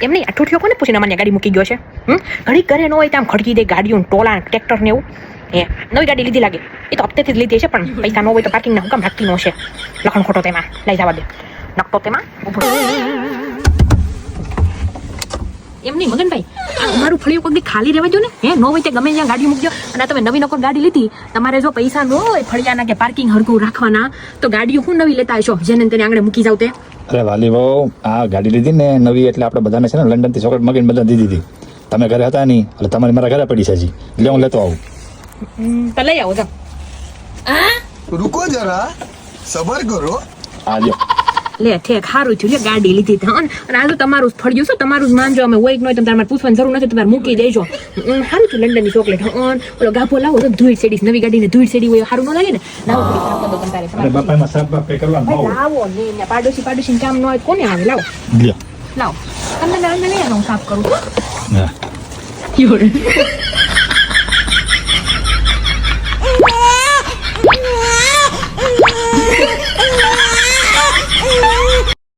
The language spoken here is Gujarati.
એમ નહીં અઠુઠિયો કોને પૂછીને મને ગાડી મૂકી ગયો છે ઘડી ઘરે ન હોય તો આમ ખડકી દે ગાડીઓ ટોલા ટ્રેક્ટર ને એવું નવી ગાડી લીધી લાગે એ તો હપ્તેથી જ લીધી છે પણ પૈસા ન હોય તો પાર્કિંગના હુકમ રાખતી ન છે લખણ ખોટો તેમાં લઈ જવા દે નકટો તેમાં એમ નહીં મગનભાઈ અમારું ફળિયું કોઈ ખાલી રહેવા જો ને ન હોય તે ગમે ત્યાં ગાડી મૂકજો અને તમે નવી નકોર ગાડી લીધી તમારે જો પૈસા ન હોય ફળિયાના કે પાર્કિંગ હરકું રાખવાના તો ગાડીઓ હું નવી લેતા હશો જેને તેને આંગણે મૂકી જાવ તે અરે વાલી બહુ આ ગાડી લીધી ને નવી એટલે આપણે બધાને છે ને લંડનથી ચોકલેટ મગીને બધા દીધી હતી તમે ઘરે હતા નહીં એટલે તમારી મારા ઘરે પડી છે હજી એટલે હું લેતો આવું તો લઈ આવો તો रुको जरा सबर करो આ લ્યો લે ઠેક સારું થયું લે ગાડી લીધી તો અને આ તો તમારું જ ફળ્યું છે તમારું જ માનજો અમે હોય કે નહીં તમારે પૂછવાની જરૂર નથી તમારે મૂકી દેજો સારું થયું લંડનની ચોકલેટ ઓલો ગાભો લાવો તો ધૂળ સેડીશ નવી ગાડીને ધૂળ સેડી હોય સારું ન લાગે ને લાવો અરે બાપા એમાં સાત બાપ પે કરવાનું આવો લાવો ને પાડોશી કામ ન હોય કોને આવે લાવો લ્યો લાવો અંદર લઈ આવો હું સાફ કરું હા